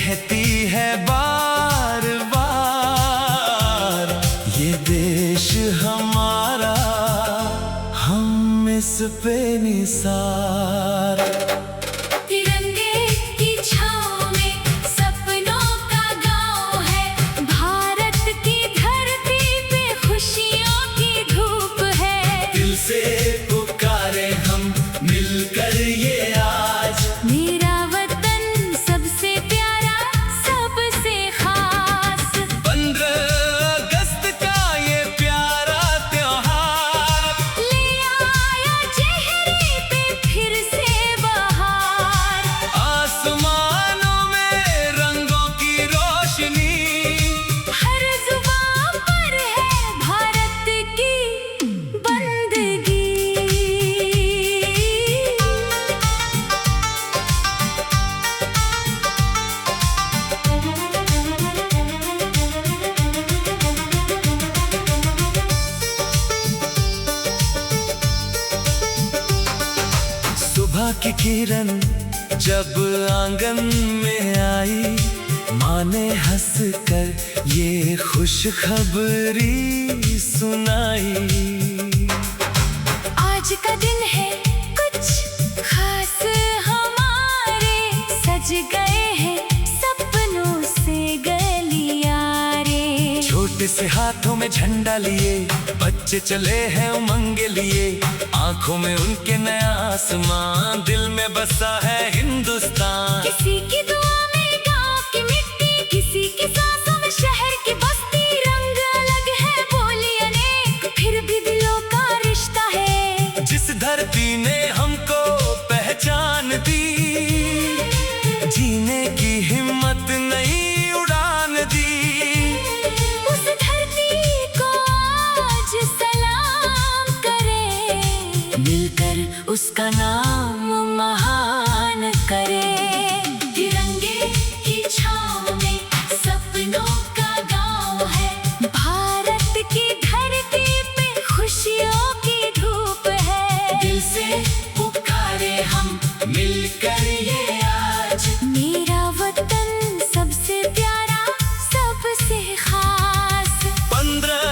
कहती है बार बार, ये देश हमारा, हम इस पे निसार। तिरंगे की छाँव में सपनों का गाँव है, भारत की धरती पे खुशियों की धूप है। दिल से पुकारे हम मिलकर ये आज, मेरा वतन सबसे प्यारा, सबसे खास। 15 अगस्त का ये प्यारा त्योहार ले आया चेहरे पे फिर से बहार। आसमानों में रंगों की रोशनी, हर जुबान पर है भारत की बंदगी। सुबह की किरण जब आंगन में आई, माँ ने हंस कर ये खुशखबरी सुनाई। आज का दिन है कुछ खास हमारे, सज गए हैं सपनों से गलियारे। छोटे से हाथों में झंडा लिए बच्चे चले हैं उमंग लिए, आंखों में उनके नया आसमान, दिल में बसा है हिंदुस्तान। किसी की दुआ में गांव की मिट्टी, किसी की सांसों में शहर की बस्ती। रंग अलग है, बोली अनेक, फिर भी दिलों का रिश्ता है। जिस धरती ने हमको पहचान दी, जीने की हिम्मत नई उड़ान दी। उस धरती को आज सलाम करें, मिलकर उसका नाम महान करें। तिरंगे की छाँव में सपनों का गाँव है, भारत की धरती पे खुशियों की धूप है। दिल से पुकारे हम मिलकर ये आज, मेरा वतन सबसे प्यारा, सबसे खास। 15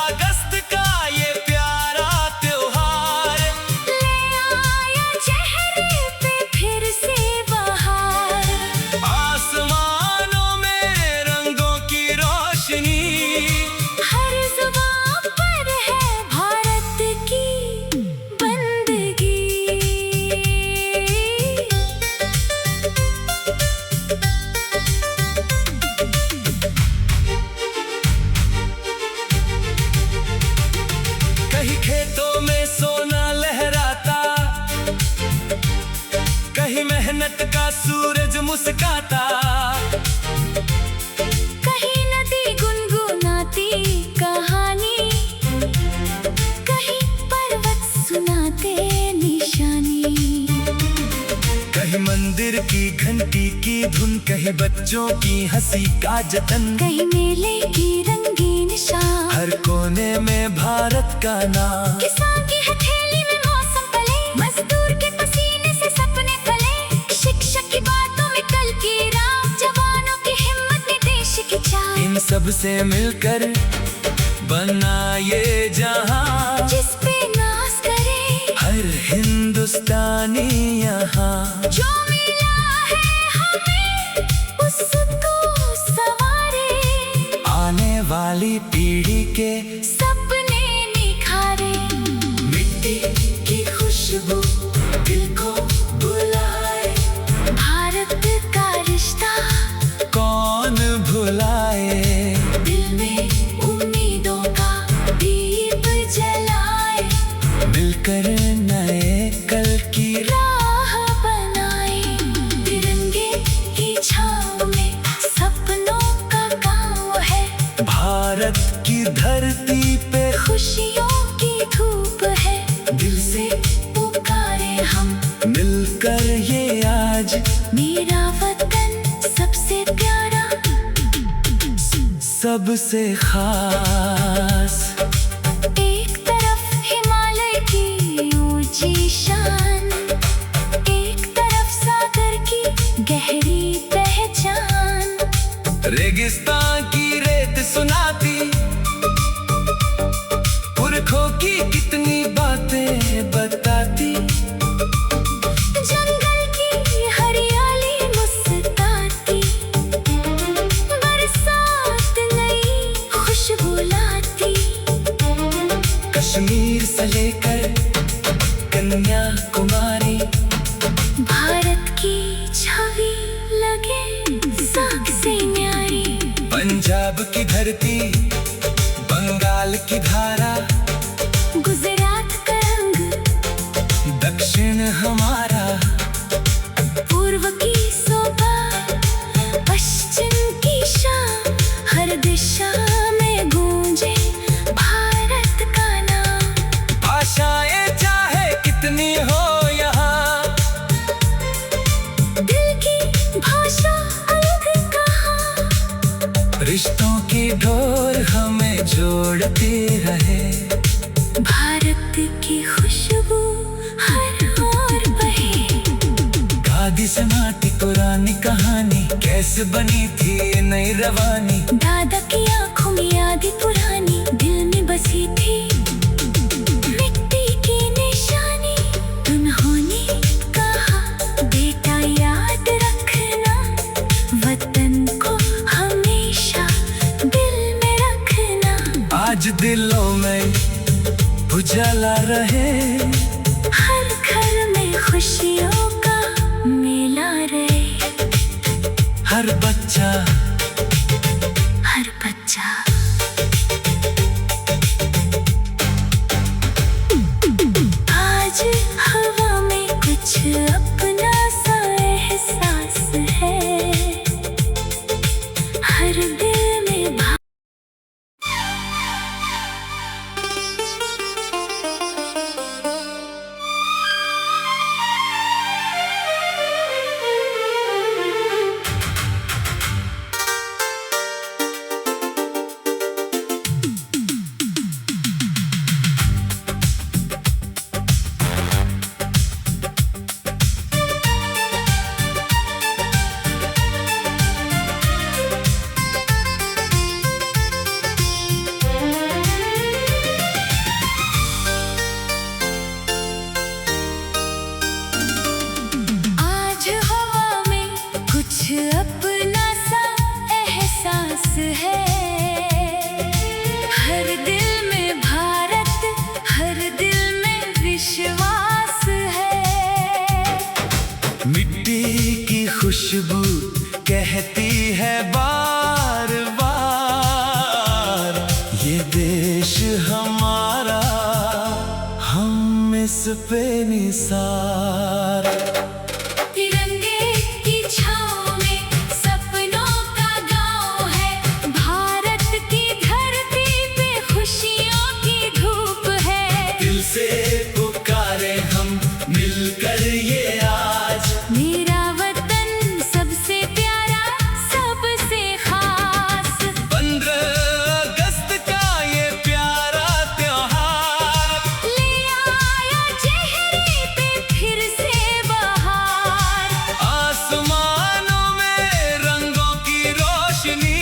अगस्त का ये प्यारा त्योहार ले आया चेहरे पे फिर से बहार। आसमानों में रंगों की रोशनी, हर जुबान पर है भारत की बंदगी। कहीं खेतों में सोना लहराता, कहीं मेहनत का सूरज मुस्काता। कहीं नदी गुनगुनाती कहानी, कहीं पर्वत सुनाते निशानी। कहीं मंदिर की घंटी की धुन, कहीं बच्चों की हंसी का जतन। कहीं मेले की रंगीन शाम, हर कोने में भारत का नाम। किसान की हथेली में मौसम पले, मजदूर के पसीने से सपने फले। शिक्षक की बातों में कल की रात, जवानों की हिम्मत में देश की चाह। इन सब से मिलकर बना ये जहां, जिस पे नाज करे हर हिंदुस्तानी यहाँ। जो मिला है हमें उसको सवारे, आने वाली पीढ़ी के सपने निखारे। मिट्टी की खुशबू दिल को बुलाए, भारत का रिश्ता कौन भुलाए। दिल में उम्मीदों का दीप जलाए, मिलकर नए कल की राह बनाए। तिरंगे की छाँव में सपनों का गाँव है, भारत की धरती पे खुशियों की धूप है। दिल से पुकारे हम मिलकर ये आज, मेरा वतन सबसे प्यारा, सबसे खास। एक तरफ हिमालय की ऊंची शान, एक तरफ सागर की गहरी पहचान। कश्मीर से लेकर कन्याकुमारी, भारत की छवि लगे साख से न्यारी। पंजाब की धरती, बंगाल की धारा, गुजरात का रंग, दक्षिण हमारा, पूर्व की शोभा, पश्चिम की शान, हर दिशा में गूंजे भारत का नाम। भाषाएं चाहे कितनी हो यहाँ, दिल की भाषा अलग कहाँ। रिश्तों की डोर हमें जोड़ती रहे, भारत की खुशबू हर ओर बहे। खादी से माटी पुरानी कहानी, कैसे बनी थी ये नई रवानी। दादा की आंखों में यादें पुरानी, दिल में बसी थी मिट्टी की निशानी। उन्होंने कहा बेटा याद रखना, वतन को हमेशा दिल में रखना। आज दिलों में उजाला रहे, हर घर में खुशियों का मेला रहे। हर बच्चा हर बच्चा आज हवा में कुछ अपना सा एहसास है, हर दिल में अपना सा एहसास है, हर दिल में भारत, हर दिल में विश्वास है। मिट्टी की खुशबू कहती है बार बार, ये देश हमारा, हम इस पे निसार। से पुकारे हम मिलकर ये आज, मेरा वतन सबसे प्यारा, सबसे खास। 15 अगस्त का ये प्यारा त्योहार ले आया चेहरे पे फिर से बहार। आसमानों में रंगों की रोशनी,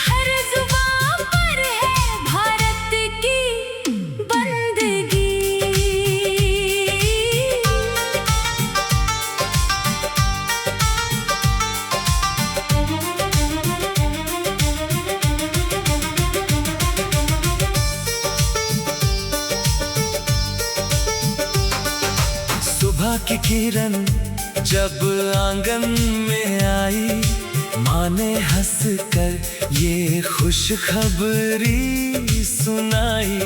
हर जुबान पर है भारत की बंदगी। सुबह की किरण जब आंगन में आई, माँ ने हंस कर ये खुशखबरी सुनाई।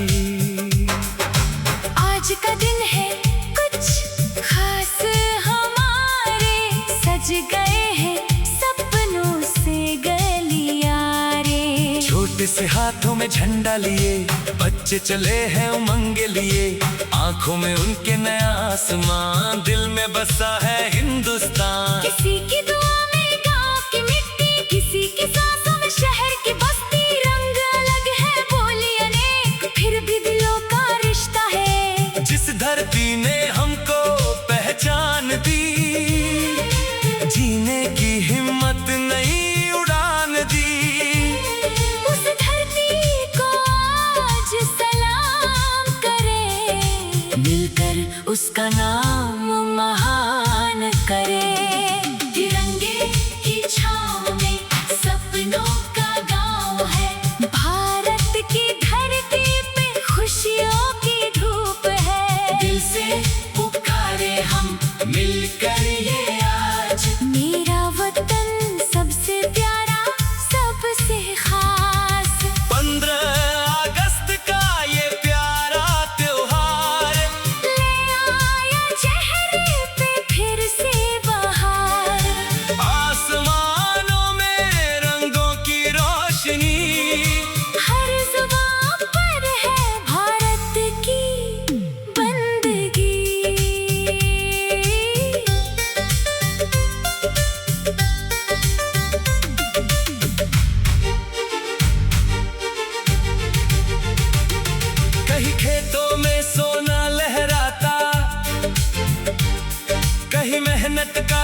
आज का दिन है कुछ खास हमारे, सज गए हैं सपनों से गलियारे। छोटे से हाथों में झंडा लिए बच्चे चले हैं उमंग लिए, आंखों में उनके नया आसमान, दिल में बसा है हिंदुस्तान। किसी की दुआ में गांव की मिट्टी, किसी की सांसों में शहर की बस्ती। रंग अलग है बोली अनेक, फिर भी दिलों का रिश्ता है। जिस धरती ने हमको पहचान दी, जीने की हिम्मत नई उड़ान दी। उस धरती को आज सलाम करें, मिलकर उसका नाम महान करें। तिरंगे की छाँव में सपनों का गाँव है, भारत की धरती पे खुशियों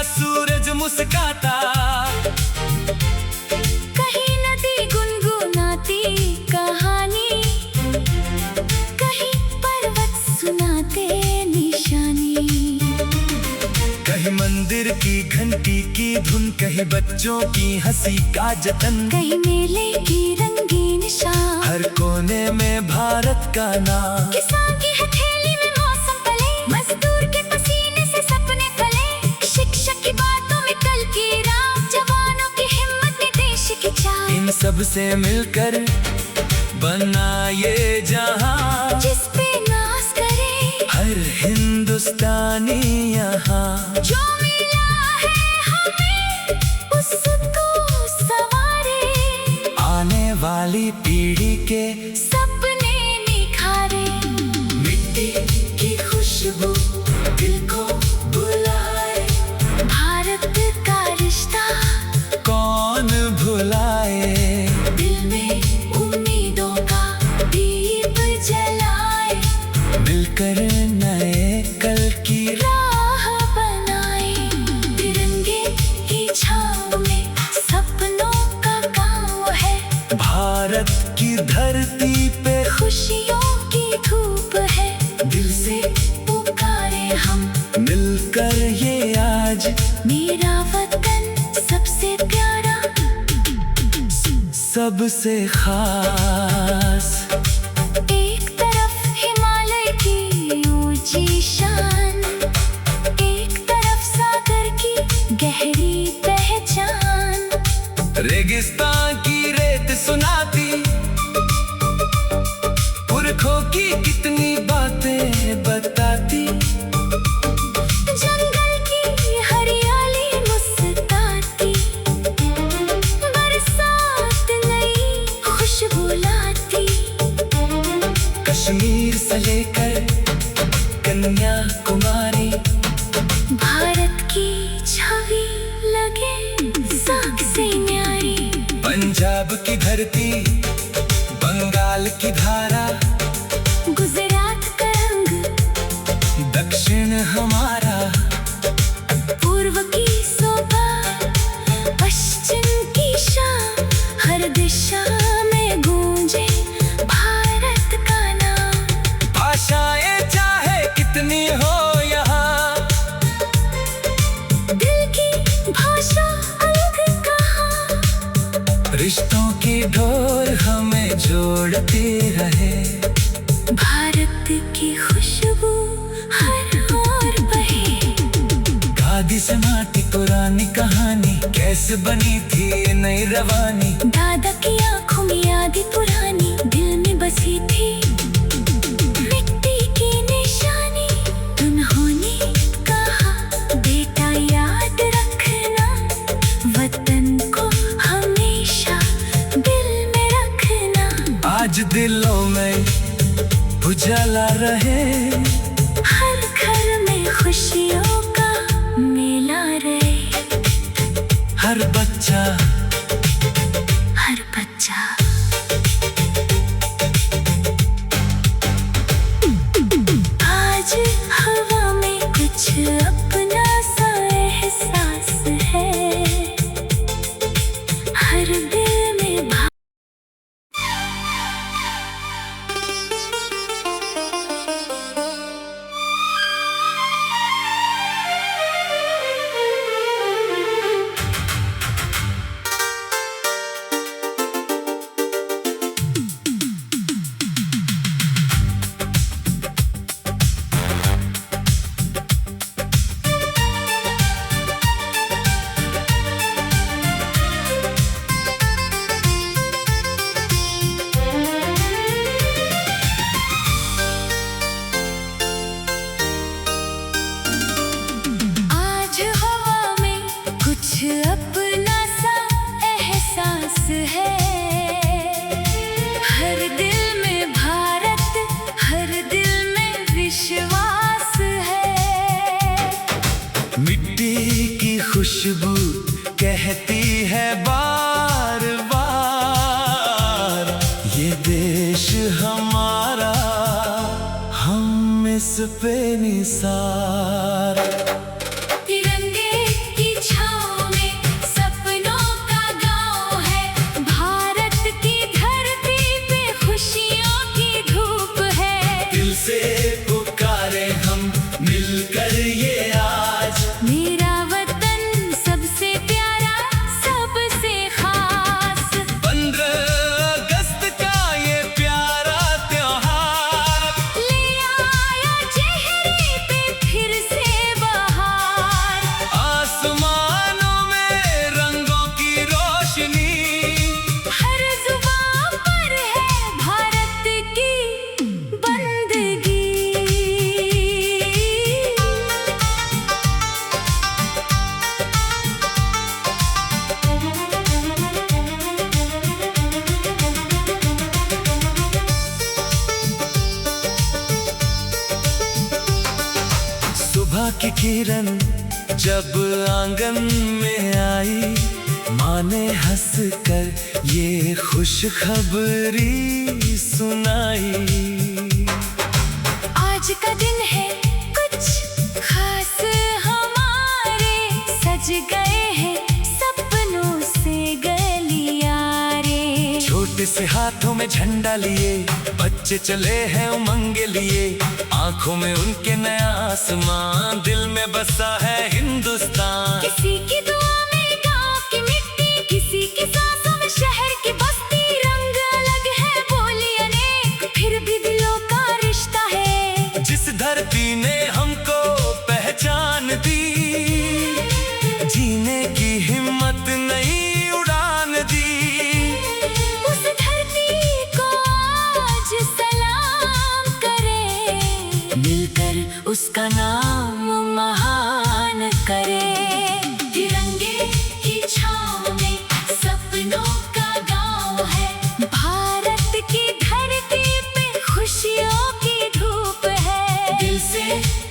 सूरज मुस्काता, कहीं नदी गुनगुनाती कहानी, कहीं पर्वत सुनाते निशानी, कहीं मंदिर की घंटी की धुन, कहीं बच्चों की हंसी का जतन, कहीं मेले की रंगीन शाम, हर कोने में भारत का नाम। किसान की हथेली में मौसम पले, मजदूर के पसीने से सपने फले, शिक्षक की बातों में कल की राह, जवानों की हिम्मत में देश की चाह। इन सब से मिलकर बना ये जहां, जिस पे नाज करे हर हिंदुस्तानी यहाँ। जो मिला है हमें उसको सवारे, आने वाली पीढ़ी के सपने निखारे। मिट्टी की खुशबू दिल को बुलाए, भारत का रिश्ता कौन भुलाए, दिल में उम्मीदों का दीप जलाए, मिलकर नए कल की राह बनाए। तिरंगे की छाँव में सपनों का गाँव है, भारत की धरती पे खुशियों की धूप है। दिल से पुकारे हम मिलकर ये आज, मेरा वतन सबसे प्यारा, सबसे खास। एक तरफ हिमालय की ऊंची शान, एक तरफ सागर की गहरी पहचान, रेगिस्तान की रेत सुनाती, पुरखों की कितनी बातें बताती, जंगल की हरियाली मुस्कुराती, बरसात नई खुशबू लाती, कश्मीर से लेकर कन्याकुमारी, भारत की छवि लगे साख से न्यारी। पंजाब की धरती, बंगाल की धारा, गुजरात का रंग, दक्षिण हमारा, पूर्व की शोभा, पश्चिम की शान, हर दिशा में गूंजे भारत का नाम। भाषाएं चाहे कितनी हो यहाँ, दिल की भाषा अलग कहाँ, रिश्तों की डोर हमें जोड़ती रहे, भारत की खुशबू हर ओर बहे। गादी से माटी पुरानी कहानी, कैसे बनी थी ये नई रवानी, दादा की आंखों में यादें पुरानी, दिल में बसी थी मिट्टी की निशानी। उन्होंने कहा बेटा याद रखना, वतन को हमेशा दिल में रखना। आज दिलों में उजाला रहे, हर घर में खुशियों का मेला रहे, हर बच्चा हर बच्चा आज हवा में कुछ अपना सा एहसास है, हर दिल में अपना सा एहसास है, हर दिल में भारत, हर दिल में विश्वास है। मिट्टी की खुशबू कहती है बार बार, ये देश हमारा, हम इस पे निसार। तिरंगे किरण जब आंगन में आई, माँ ने हंस कर ये खुशखबरी सुनाई। आज का दिन है कुछ खास हमारे, सज गए हैं सपनों से गलियारे। छोटे से हाथों में झंडा लिए बच्चे चले हैं उमंग लिए, आंखों में उनके नया आसमां, दिल में बसा है हिंदुस्तान। किसी की दुआ में गांव की मिट्टी, किसी की सांसों में शहर की बस्ती। रंग अलग है बोली अनेक, फिर भी दिलों का रिश्ता है। जिस धरती ने हमको पहचान दी, जीने की हिम्मत नई उड़ान दी। उस धरती को आज सलाम करें, मिलकर उसका नाम महान करें। तिरंगे की छाँव में सपनों का गाँव है, भारत की धरती पे खुशियों की धूप है। दिल से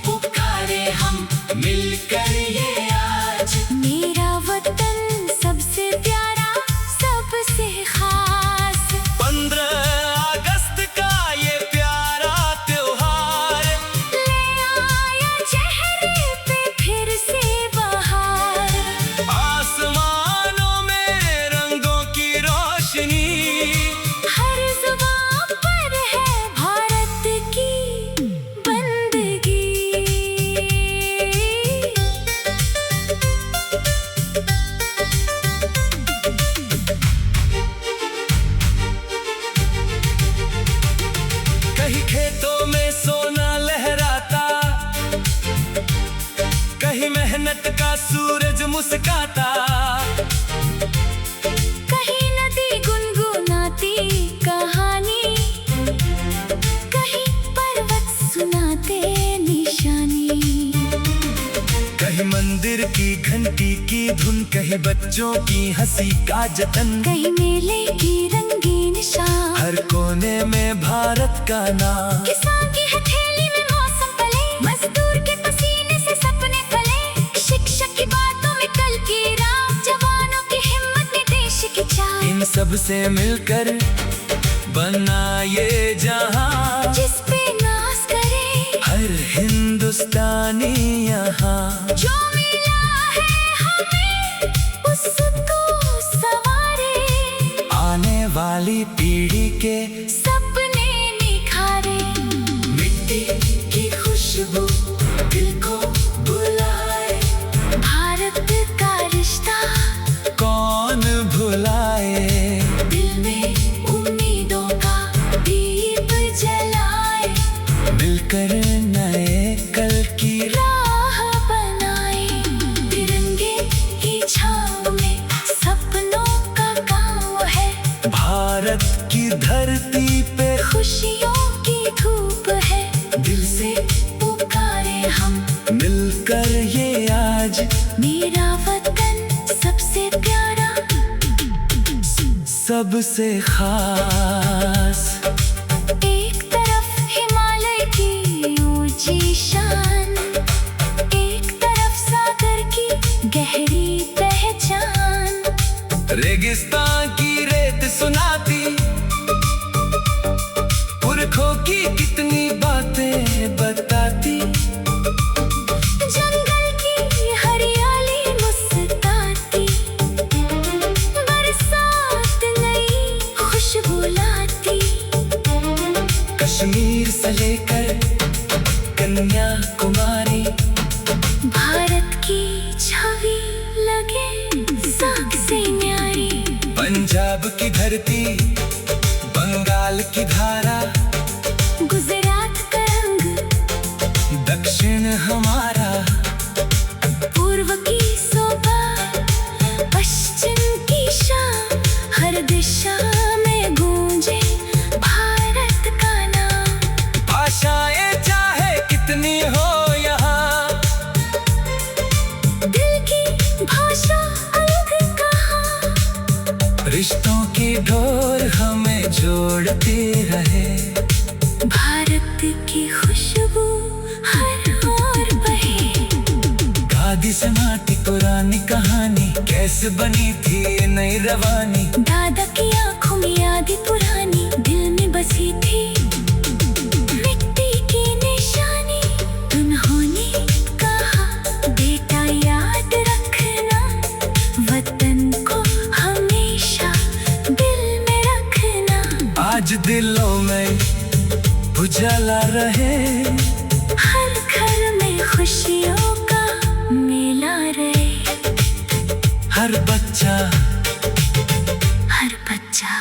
पुकारे हम मिलकर ये आज, मेरा वतन सबसे प्यारा सबसे खास। 15 अगस्त का ये प्यारा त्योहार ले आया चेहरे पे फिर से बहार। आसमानों में रंगों की रोशनी, हर जुबान पर है भारत की बंदगी। कहीं खेतों में सोना लहराता, कहीं मेहनत का सूरज मुस्काता। कहीं नदी गुनगुनाती कहानी, कहीं पर्वत सुनाते निशानी। कहीं मंदिर की घंटी की धुन, कहीं बच्चों की हंसी का जतन। कहीं मेले की रंगीन शाम, हर कोने में भारत का नाम। किसान की हथेली में मौसम पले, मजदूर के पसीने से सपने पले। शिक्षक की बातों में कल की राह, जवानों की हिम्मत में देश की चाह। इन सब से मिलकर बना ये जहां, जिस पे नाज करे हर हिंदुस्तानी यहाँ। जो मिला है हमें उसको संवारे, आने वाली पीढ़ी के सपने निखारे। मिट्टी की खुशबू दिल को बुलाए, भारत का रिश्ता कौन भुलाए। दिल में उम्मीदों का दीप जलाए, मिलकर नए कल की राह बनाए। तिरंगे की छाँव में सपनों का गाँव है, भारत की धरती पे खुशियों की धूप है। दिल से पुकारे हम मिलकर ये आज, मेरा वतन सबसे प्यारा सबसे खास। एक तरफ हिमालय की ऊंची शान, एक तरफ सागर की गहरी पहचान। रेगिस्तान की रेत सुनाती, पुरखों की कितनी बातें बताती। जंगल की हरियाली मुस्कुराती, बरसात नई खुशबू लाती। कश्मीर से लेकर कन्याकुमारी, भारत की छवि लगे साख से न्यारी। पंजाब की धरती, बंगाल की धारा, गुजरात का रंग, दक्षिण हमारा। पूर्व की शोभा, पश्चिम की शान। हर दिशा में गूंजे भारत का नाम। भाषाएं चाहे कितनी हो यहाँ, दिल की भाषा अलग कहाँ। रिश्तों की डोर हमें जोड़ती रहे। भारत की खुशबू हर ओर बहे। दादी से माटी पुरानी कहानी, कैसे बनी थी ये नई रवानी। दादा की आंखों में यादें पुरानी, दिल में बसी थी मिट्टी की निशानी। उन्होंने कहा बेटा याद रखना, वतन को हमेशा दिल में रखना। आज दिलों में उजाला रहे, हर घर में खुशियों का मेला रहे। हर बच्चा हर बच्चा